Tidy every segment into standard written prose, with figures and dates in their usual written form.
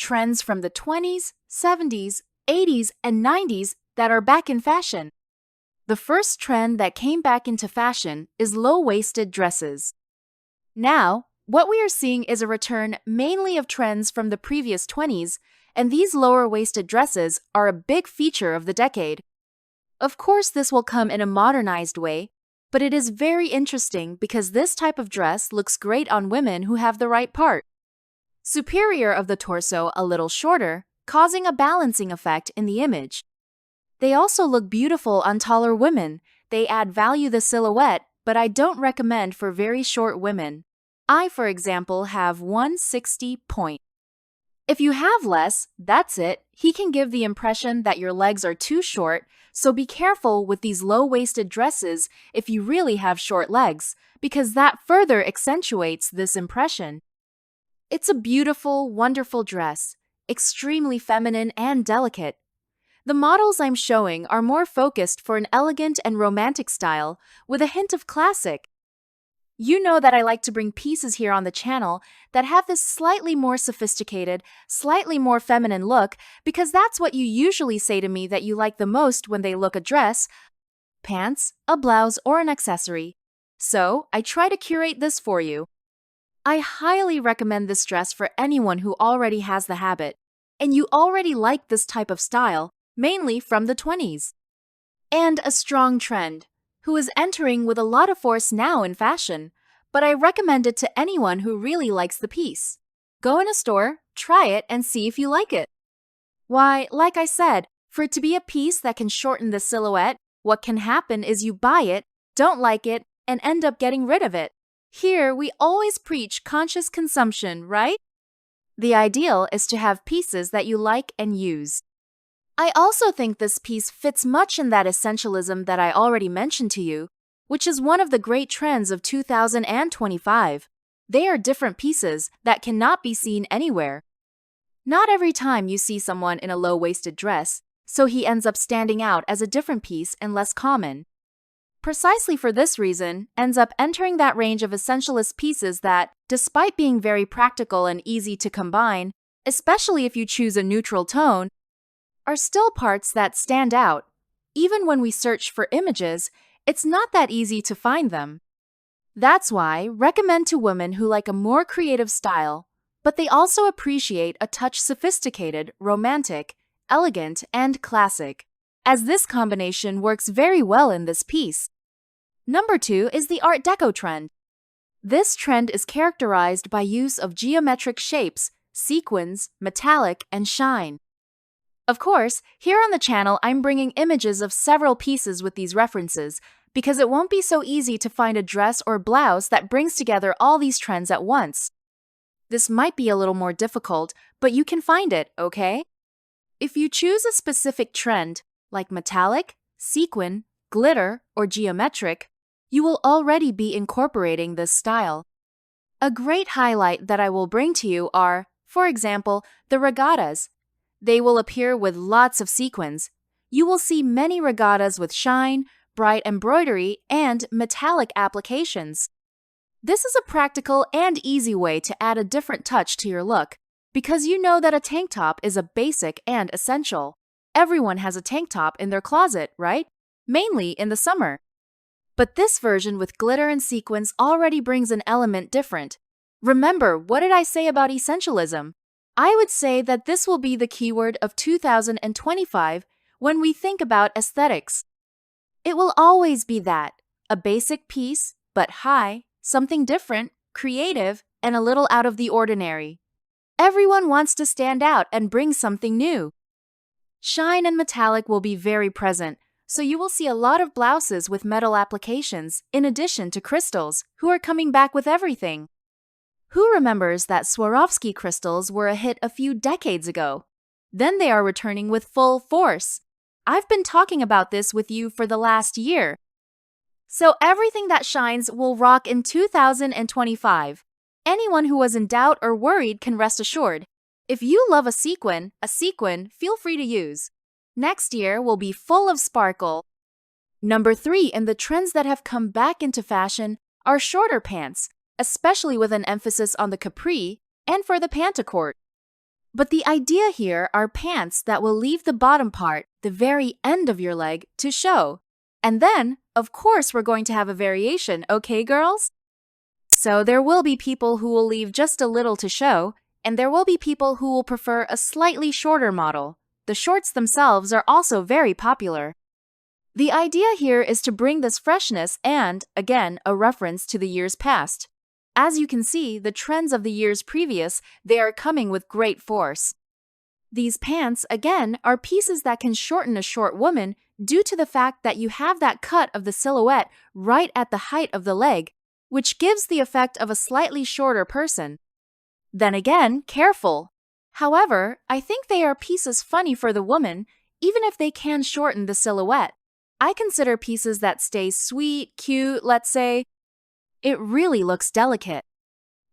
trends from the 20s, 70s, 80s, and 90s that are back in fashion. The first trend that came back into fashion is low-waisted dresses. Now, what we are seeing is a return mainly of trends from the previous 20s, and these lower-waisted dresses are a big feature of the decade. Of course, this will come in a modernized way, but it is very interesting because this type of dress looks great on women who have the right part. Superior of the torso a little shorter, causing a balancing effect in the image. They also look beautiful on taller women. They add value the silhouette, but I don't recommend for very short women. I, for example, have 160 point. If you have less, that's it. He can give the impression that your legs are too short, so be careful with these low-waisted dresses if you really have short legs, because that further accentuates this impression. It's a beautiful, wonderful dress, extremely feminine and delicate. The models I'm showing are more focused for an elegant and romantic style with a hint of classic. You know that I like to bring pieces here on the channel that have this slightly more sophisticated, slightly more feminine look because that's what you usually say to me that you like the most when they look a dress, pants, a blouse, or an accessory. So, I try to curate this for you. I highly recommend this dress for anyone who already has the habit, and you already like this type of style, mainly from the 20s. And a strong trend, who is entering with a lot of force now in fashion, but I recommend it to anyone who really likes the piece. Go in a store, try it, and see if you like it. Why, like I said, for it to be a piece that can shorten the silhouette, what can happen is you buy it, don't like it, and end up getting rid of it. Here, we always preach conscious consumption, right? The ideal is to have pieces that you like and use. I also think this piece fits much in that essentialism that I already mentioned to you, which is one of the great trends of 2025. They are different pieces that cannot be seen anywhere. Not every time you see someone in a low-waisted dress, so he ends up standing out as a different piece and less common. Precisely for this reason, ends up entering that range of essentialist pieces that, despite being very practical and easy to combine, especially if you choose a neutral tone, are still parts that stand out. Even when we search for images, it's not that easy to find them. That's why I recommend to women who like a more creative style, but they also appreciate a touch sophisticated, romantic, elegant, and classic, as this combination works very well in this piece. Number 2 is the Art Deco trend. This trend is characterized by use of geometric shapes, sequins, metallic, and shine. Of course, here on the channel I'm bringing images of several pieces with these references, because it won't be so easy to find a dress or blouse that brings together all these trends at once. This might be a little more difficult, but you can find it, okay? If you choose a specific trend, like metallic, sequin, glitter, or geometric, you will already be incorporating this style. A great highlight that I will bring to you are, for example, the regattas. They will appear with lots of sequins. You will see many regattas with shine, bright embroidery, and metallic applications. This is a practical and easy way to add a different touch to your look, because you know that a tank top is a basic and essential. Everyone has a tank top in their closet, right? Mainly in the summer. But this version with glitter and sequins already brings an element different. Remember, what did I say about essentialism? I would say that this will be the keyword of 2025 when we think about aesthetics. It will always be that, a basic piece, but high, something different, creative, and a little out of the ordinary. Everyone wants to stand out and bring something new. Shine and metallic will be very present, so you will see a lot of blouses with metal applications in addition to crystals, who are coming back with everything. Who remembers that Swarovski crystals were a hit a few decades ago? Then they are returning with full force. I've been talking about this with you for the last year. So everything that shines will rock in 2025. Anyone who was in doubt or worried can rest assured. If you love a sequin, feel free to use. Next year will be full of sparkle. Number 3 in the trends that have come back into fashion are shorter pants, especially with an emphasis on the capri and for the pantycourt. But the idea here are pants that will leave the bottom part, the very end of your leg, to show. And then, of course, we're going to have a variation, okay, girls? So there will be people who will leave just a little to show, and there will be people who will prefer a slightly shorter model. The shorts themselves are also very popular. The idea here is to bring this freshness and, again, a reference to the years past. As you can see, the trends of the years previous, they are coming with great force. These pants, again, are pieces that can shorten a short woman due to the fact that you have that cut of the silhouette right at the height of the leg, which gives the effect of a slightly shorter person. Then again, careful. However, I think they are pieces funny for the woman, even if they can shorten the silhouette. I consider pieces that stay sweet, cute, let's say. It really looks delicate.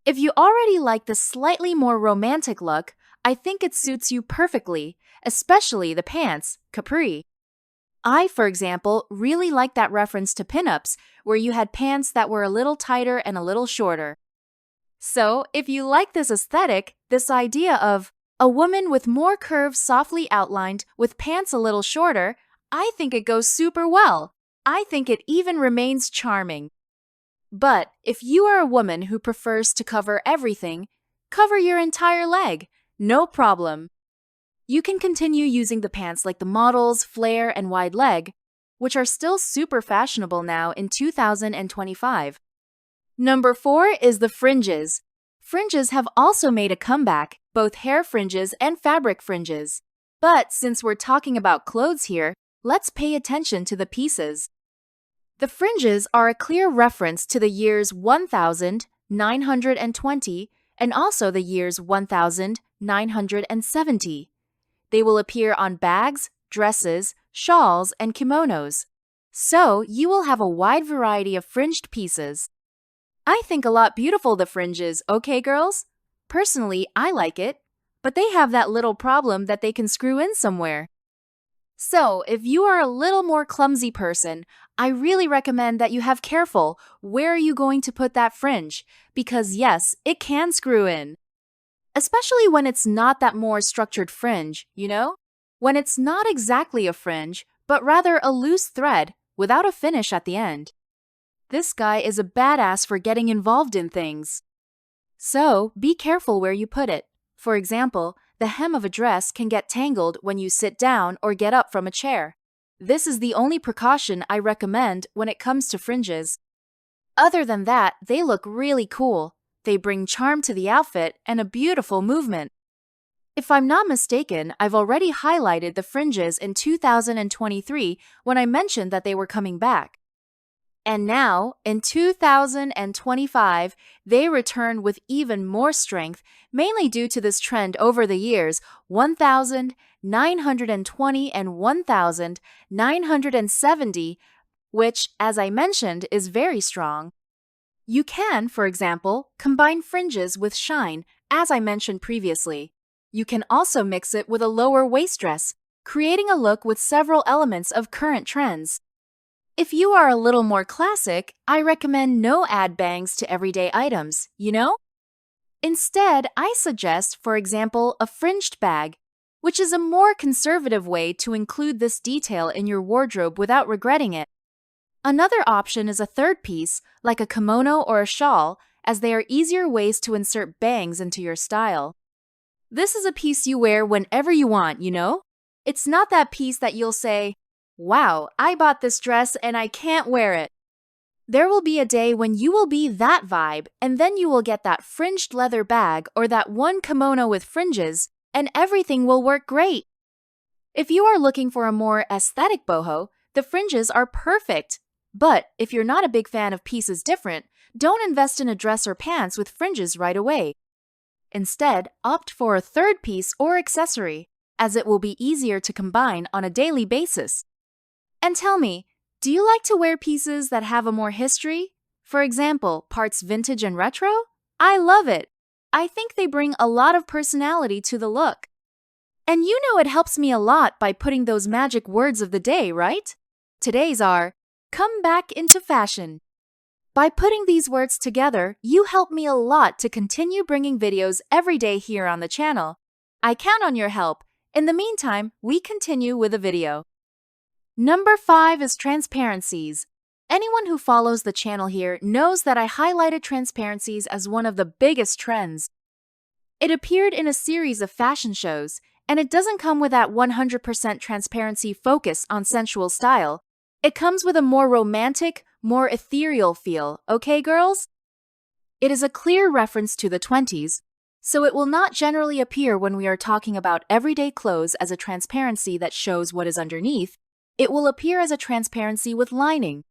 If you already like the slightly more romantic look, I think it suits you perfectly, especially the pants, Capri. I, for example, really like that reference to pinups, where you had pants that were a little tighter and a little shorter. So, if you like this aesthetic, this idea of a woman with more curves softly outlined with pants a little shorter, I think it goes super well. I think it even remains charming. But if you are a woman who prefers to cover everything, cover your entire leg, no problem. You can continue using the pants like the models, flare, and wide leg, which are still super fashionable now in 2025. Number 4 is the fringes. Fringes have also made a comeback, both hair fringes and fabric fringes. But since we're talking about clothes here, let's pay attention to the pieces. The fringes are a clear reference to the years 1920 and also the years 1970. They will appear on bags, dresses, shawls, and kimonos. So you will have a wide variety of fringed pieces. I think a lot beautiful the fringes, okay girls? Personally, I like it, but they have that little problem that they can screw in somewhere. So, if you are a little more clumsy person, I really recommend that you have careful where are you going to put that fringe, because yes, it can screw in. Especially when it's not that more structured fringe, you know? When it's not exactly a fringe, but rather a loose thread without a finish at the end. This guy is a badass for getting involved in things. So, be careful where you put it. For example, the hem of a dress can get tangled when you sit down or get up from a chair. This is the only precaution I recommend when it comes to fringes. Other than that, they look really cool. They bring charm to the outfit and a beautiful movement. If I'm not mistaken, I've already highlighted the fringes in 2023 when I mentioned that they were coming back. And now, in 2025, they return with even more strength, mainly due to this trend over the years 1920 and 1970, which, as I mentioned, is very strong. You can, for example, combine fringes with shine, as I mentioned previously. You can also mix it with a lower waist dress, creating a look with several elements of current trends. If you are a little more classic, I recommend no add bangs to everyday items, you know? Instead, I suggest, for example, a fringed bag, which is a more conservative way to include this detail in your wardrobe without regretting it. Another option is a third piece, like a kimono or a shawl, as they are easier ways to insert bangs into your style. This is a piece you wear whenever you want, you know? It's not that piece that you'll say, "Wow, I bought this dress and I can't wear it." There will be a day when you will be that vibe, and then you will get that fringed leather bag or that one kimono with fringes, and everything will work great. If you are looking for a more aesthetic boho, the fringes are perfect. But if you're not a big fan of pieces different, don't invest in a dress or pants with fringes right away. Instead, opt for a third piece or accessory, as it will be easier to combine on a daily basis. And tell me, do you like to wear pieces that have a more history? For example, parts vintage and retro? I love it. I think they bring a lot of personality to the look. And you know it helps me a lot by putting those magic words of the day, right? Today's are, come back into fashion. By putting these words together, you help me a lot to continue bringing videos every day here on the channel. I count on your help. In the meantime, we continue with the video. Number 5 is transparencies. Anyone who follows the channel here knows that I highlighted transparencies as one of the biggest trends. It appeared in a series of fashion shows, and it doesn't come with that 100% transparency focus on sensual style. It comes with a more romantic, more ethereal feel, okay girls? It is a clear reference to the 20s, so it will not generally appear when we are talking about everyday clothes as a transparency that shows what is underneath. It will appear as a transparency with lining.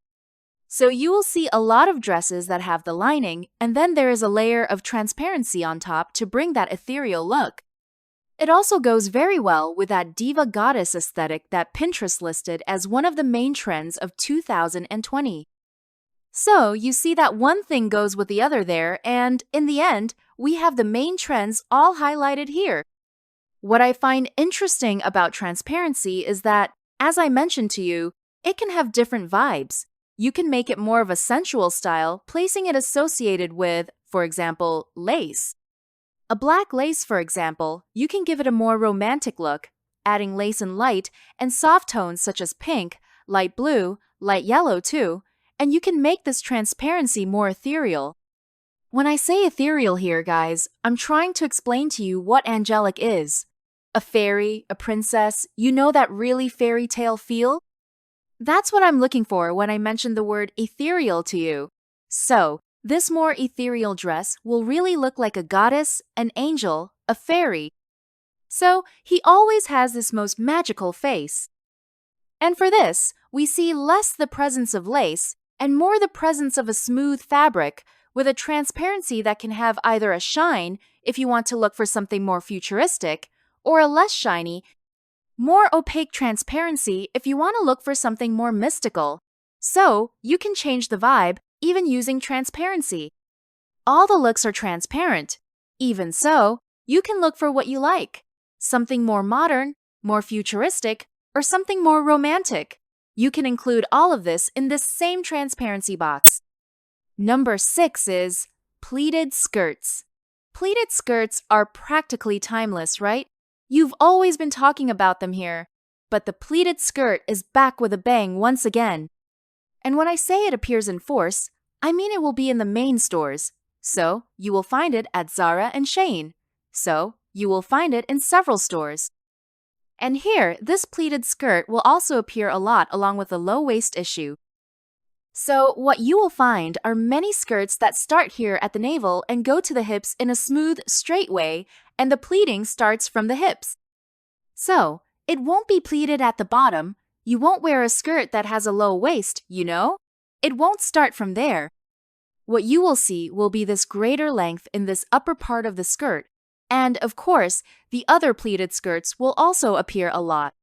So you will see a lot of dresses that have the lining, and then there is a layer of transparency on top to bring that ethereal look. It also goes very well with that diva goddess aesthetic that Pinterest listed as one of the main trends of 2020. So you see that one thing goes with the other there, and in the end, we have the main trends all highlighted here. What I find interesting about transparency is that, as I mentioned to you, it can have different vibes. You can make it more of a sensual style, placing it associated with, for example, lace. A black lace, for example, you can give it a more romantic look, adding lace in light and soft tones such as pink, light blue, light yellow too, and you can make this transparency more ethereal. When I say ethereal here, guys, I'm trying to explain to you what angelic is. A fairy, a princess, you know that really fairy tale feel? That's what I'm looking for when I mention the word ethereal to you. So, this more ethereal dress will really look like a goddess, an angel, a fairy. So, he always has this most magical face. And for this, we see less the presence of lace and more the presence of a smooth fabric with a transparency that can have either a shine if you want to look for something more futuristic, or a less shiny, more opaque transparency if you want to look for something more mystical. So, you can change the vibe even using transparency. All the looks are transparent. Even so, you can look for what you like. Something more modern, more futuristic, or something more romantic. You can include all of this in this same transparency box. Number 6 is pleated skirts. Pleated skirts are practically timeless, right? You've always been talking about them here, but the pleated skirt is back with a bang once again. And when I say it appears in force, I mean it will be in the main stores. So, you will find it at Zara and Shein. So, you will find it in several stores. And here, this pleated skirt will also appear a lot along with the low waist issue. So, what you will find are many skirts that start here at the navel and go to the hips in a smooth, straight way, and the pleating starts from the hips. So, it won't be pleated at the bottom. You won't wear a skirt that has a low waist, you know? It won't start from there. What you will see will be this greater length in this upper part of the skirt, and of course, the other pleated skirts will also appear a lot.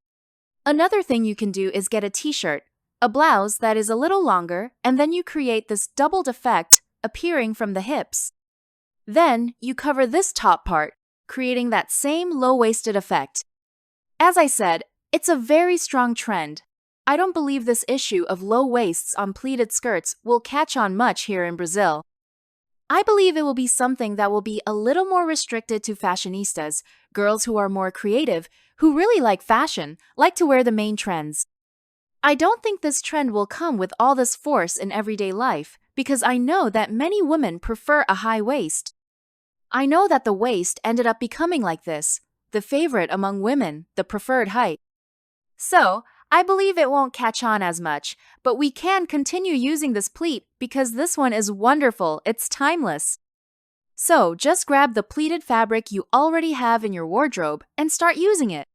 Another thing you can do is get a t-shirt, a blouse that is a little longer, and then you create this doubled effect appearing from the hips. Then you cover this top part, creating that same low-waisted effect. As I said, it's a very strong trend. I don't believe this issue of low waists on pleated skirts will catch on much here in Brazil. I believe it will be something that will be a little more restricted to fashionistas, girls who are more creative, who really like fashion, like to wear the main trends. I don't think this trend will come with all this force in everyday life, because I know that many women prefer a high waist. I know that the waist ended up becoming like this, the favorite among women, the preferred height. So, I believe it won't catch on as much, but we can continue using this pleat because this one is wonderful, it's timeless. So, just grab the pleated fabric you already have in your wardrobe and start using it.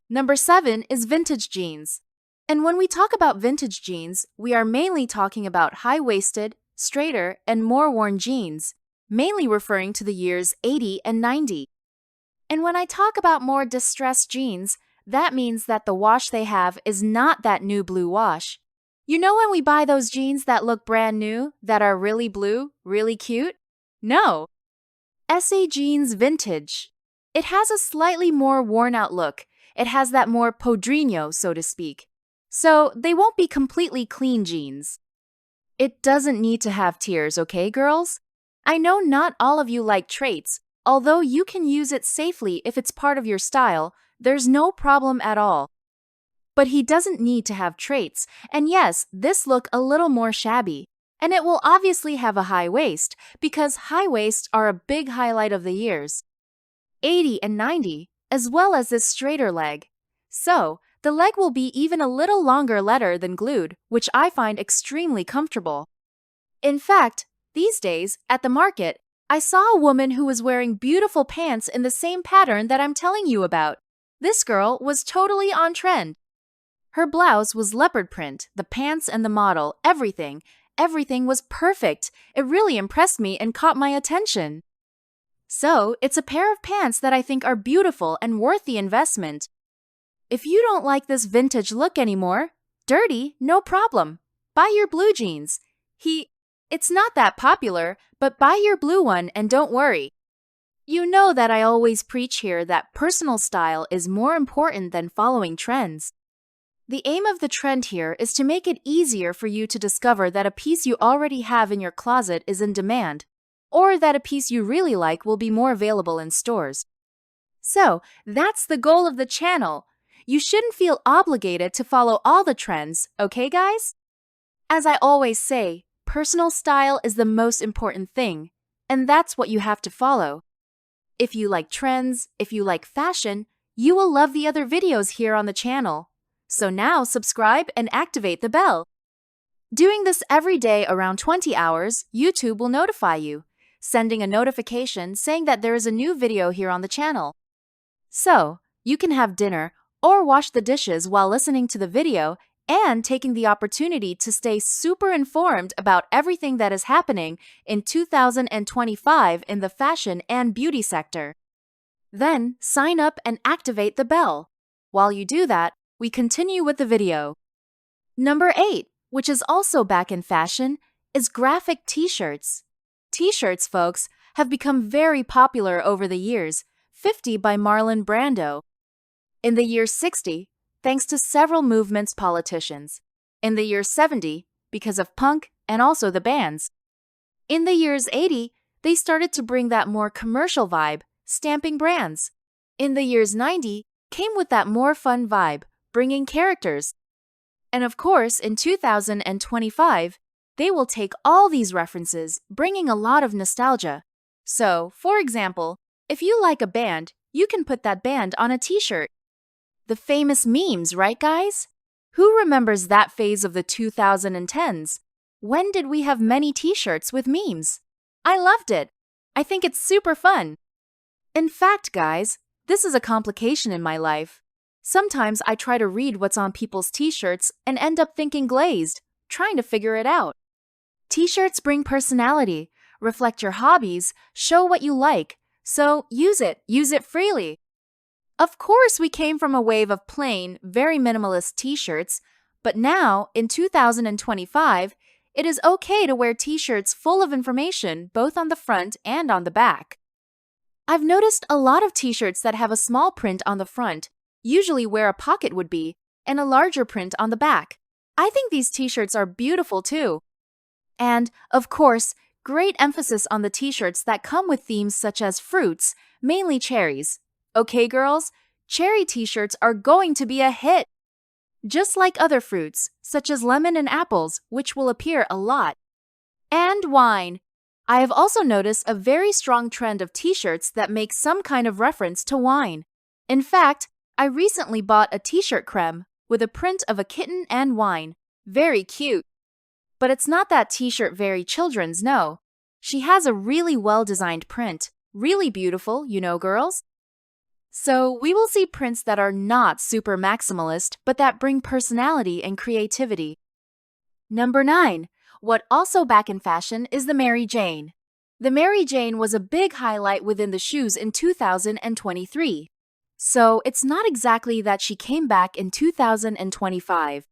Number 7 is vintage jeans. And when we talk about vintage jeans, we are mainly talking about high-waisted, straighter, and more worn jeans, mainly referring to the years 80 and 90. And when I talk about more distressed jeans, that means that the wash they have is not that new blue wash. You know when we buy those jeans that look brand new, that are really blue, really cute? No. SA Jeans Vintage. It has a slightly more worn-out look. It has that more podrinho, so to speak. So they won't be completely clean jeans. It doesn't need to have tears, okay, girls? I know not all of you like traits, Although you can use it safely if it's part of your style, there's no problem at all. But he doesn't need to have traits, and yes, this look a little more shabby. And it will obviously have a high waist, because high waists are a big highlight of the years 80 and 90, as well as this straighter leg. So, the leg will be even a little longer letter than glued, which I find extremely comfortable. In fact, these days, at the market, I saw a woman who was wearing beautiful pants in the same pattern that I'm telling you about. This girl was totally on trend. Her blouse was leopard print, the pants and the model, everything was perfect. It really impressed me and caught my attention. So, it's a pair of pants that I think are beautiful and worth the investment. If you don't like this vintage look anymore, dirty, no problem. Buy your blue jeans. It's not that popular, but buy your blue one and don't worry. You know that I always preach here that personal style is more important than following trends. The aim of the trend here is to make it easier for you to discover that a piece you already have in your closet is in demand, or that a piece you really like will be more available in stores. So, that's the goal of the channel. You shouldn't feel obligated to follow all the trends, okay guys? As I always say, personal style is the most important thing, and that's what you have to follow. If you like trends, if you like fashion, you will love the other videos here on the channel. So now subscribe and activate the bell. Doing this every day around 20 hours, YouTube will notify you, sending a notification saying that there is a new video here on the channel. So, you can have dinner or wash the dishes while listening to the video and taking the opportunity to stay super informed about everything that is happening in 2025 in the fashion and beauty sector. Then, sign up and activate the bell. While you do that, we continue with the video. Number 8, which is also back in fashion, is graphic t-shirts. T-shirts, folks, have become very popular over the years. 50 by Marlon Brando. In the year 60, thanks to several movements politicians. In the year 70, because of punk and also the bands. In the years 80, they started to bring that more commercial vibe, stamping brands. In the years 90, came with that more fun vibe, bringing characters. And of course, in 2025, they will take all these references, bringing a lot of nostalgia. So, for example, if you like a band, you can put that band on a t-shirt. The famous memes, right guys? Who remembers that phase of the 2010s? When did we have many t-shirts with memes? I loved it. I think it's super fun. In fact, guys, this is a complication in my life. Sometimes I try to read what's on people's t-shirts and end up thinking glazed, trying to figure it out. T-shirts bring personality, reflect your hobbies, show what you like, so use it freely. Of course, we came from a wave of plain, very minimalist t-shirts, but now, in 2025, it is okay to wear t-shirts full of information both on the front and on the back. I've noticed a lot of t-shirts that have a small print on the front, usually where a pocket would be, and a larger print on the back. I think these t-shirts are beautiful too. And, of course, great emphasis on the t-shirts that come with themes such as fruits, mainly cherries. Okay, girls, cherry t-shirts are going to be a hit. Just like other fruits, such as lemon and apples, which will appear a lot. And wine. I have also noticed a very strong trend of t-shirts that make some kind of reference to wine. In fact, I recently bought a t-shirt creme with a print of a kitten and wine. Very cute. But it's not that t-shirt very children's, no. She has a really well-designed print. Really beautiful, you know, girls? So we will see prints that are not super maximalist, but that bring personality and creativity. Number 9. What also back in fashion is the Mary Jane. The Mary Jane was a big highlight within the shoes in 2023. So it's not exactly that she came back in 2025.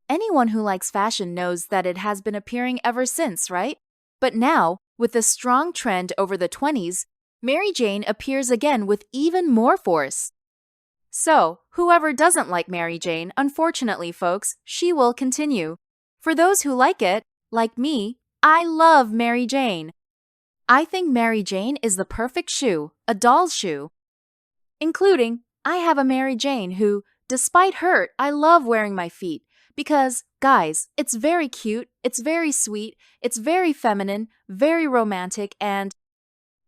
Anyone who likes fashion knows that it has been appearing ever since, right? But now, with a strong trend over the 20s, Mary Jane appears again with even more force. So, whoever doesn't like Mary Jane, unfortunately, folks, she will continue. For those who like it, like me, I love Mary Jane. I think Mary Jane is the perfect shoe, a doll's shoe. Including, I have a Mary Jane who, despite hurt, I love wearing my feet. Because, guys, it's very cute, it's very sweet, it's very feminine, very romantic, and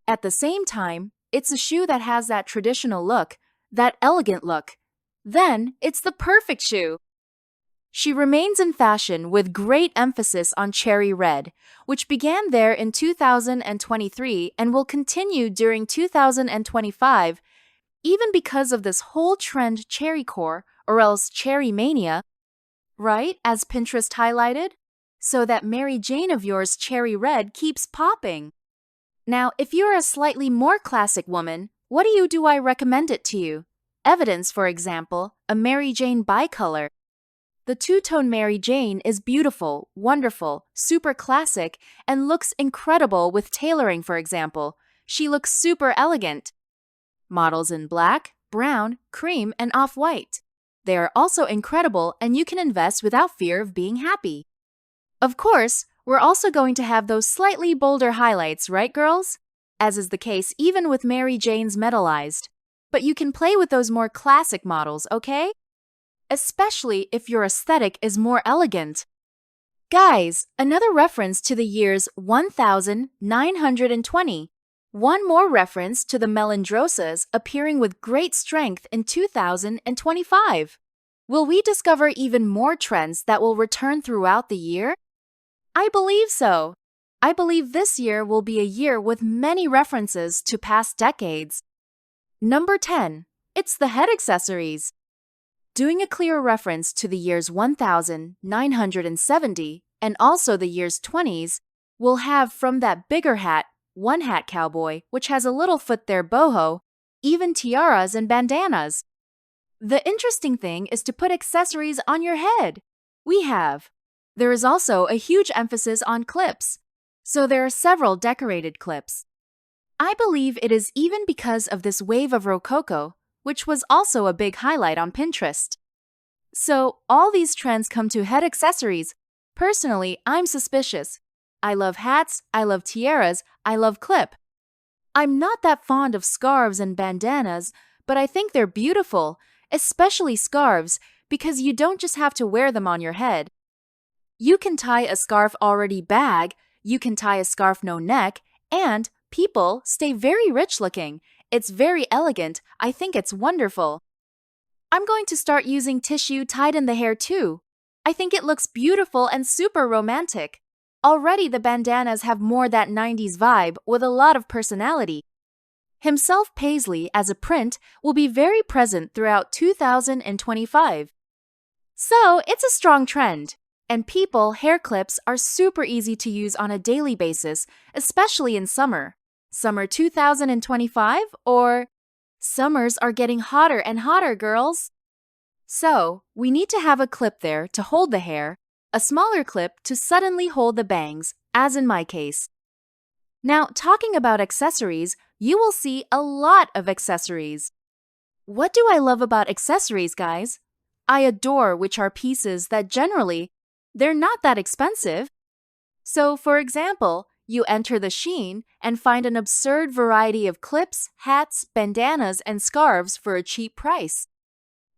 at the same time, it's a shoe that has that traditional look, that elegant look. Then, it's the perfect shoe. She remains in fashion with great emphasis on cherry red, which began there in 2023 and will continue during 2025, even because of this whole trend cherry core, or else cherry mania, right, as Pinterest highlighted? So that Mary Jane of yours cherry red keeps popping. Now, if you're a slightly more classic woman, what do I recommend it to you? Evidence, for example, a Mary Jane bicolor. The two-tone Mary Jane is beautiful, wonderful, super classic, and looks incredible with tailoring, for example. She looks super elegant. Models in black, brown, cream, and off-white. They are also incredible and you can invest without fear of being happy. Of course, we're also going to have those slightly bolder highlights, right girls? As is the case even with Mary Jane's metallized. But you can play with those more classic models, okay? Especially if your aesthetic is more elegant. Guys, another reference to the years 1920. One more reference to the melindrosas appearing with great strength in 2025. Will we discover even more trends that will return throughout the year? I believe so. I believe this year will be a year with many references to past decades. Number 10. It's the head accessories. Doing a clear reference to the years 1970 and also the years 20s, we'll have from that bigger hat, one hat cowboy, which has a little foot there boho, even tiaras and bandanas. The interesting thing is to put accessories on your head. We have. There is also a huge emphasis on clips. So there are several decorated clips. I believe it is even because of this wave of Rococo, which was also a big highlight on Pinterest. So all these trends come to head accessories. Personally, I'm suspicious. I love hats, I love tiaras, I love clip. I'm not that fond of scarves and bandanas, but I think they're beautiful, especially scarves, because you don't just have to wear them on your head. You can tie a scarf already bag, you can tie a scarf no neck, and people stay very rich looking. It's very elegant. I think it's wonderful. I'm going to start using tissue tied in the hair too. I think it looks beautiful and super romantic. Already the bandanas have more that 90s vibe with a lot of personality. Himself Paisley as a print will be very present throughout 2025. So it's a strong trend. And people, hair clips are super easy to use on a daily basis, especially in summer. Summer 2025 or summers are getting hotter and hotter, girls. So, we need to have a clip there to hold the hair, a smaller clip to suddenly hold the bangs, as in my case. Now, talking about accessories, you will see a lot of accessories. What do I love about accessories, guys? I adore which are pieces that generally, they're not that expensive. So, for example, you enter the Shein and find an absurd variety of clips, hats, bandanas, and scarves for a cheap price.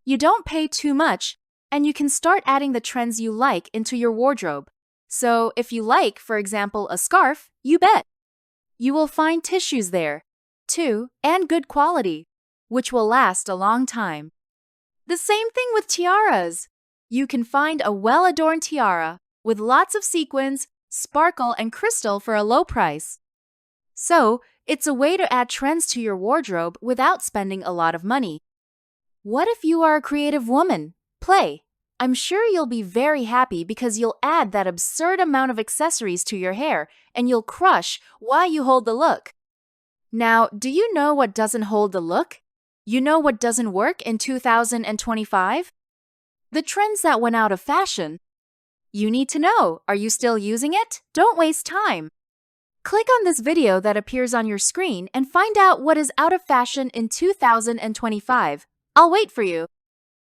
You don't pay too much, and you can start adding the trends you like into your wardrobe. So, if you like, for example, a scarf, you bet. You will find tissues there, too, and good quality, which will last a long time. The same thing with tiaras. You can find a well-adorned tiara with lots of sequins, sparkle, and crystal for a low price. So, it's a way to add trends to your wardrobe without spending a lot of money. What if you are a creative woman? Play. I'm sure you'll be very happy because you'll add that absurd amount of accessories to your hair and you'll crush while you hold the look. Now, do you know what doesn't hold the look? You know what doesn't work in 2025? The trends that went out of fashion. You need to know, are you still using it? Don't waste time. Click on this video that appears on your screen and find out what is out of fashion in 2025. I'll wait for you.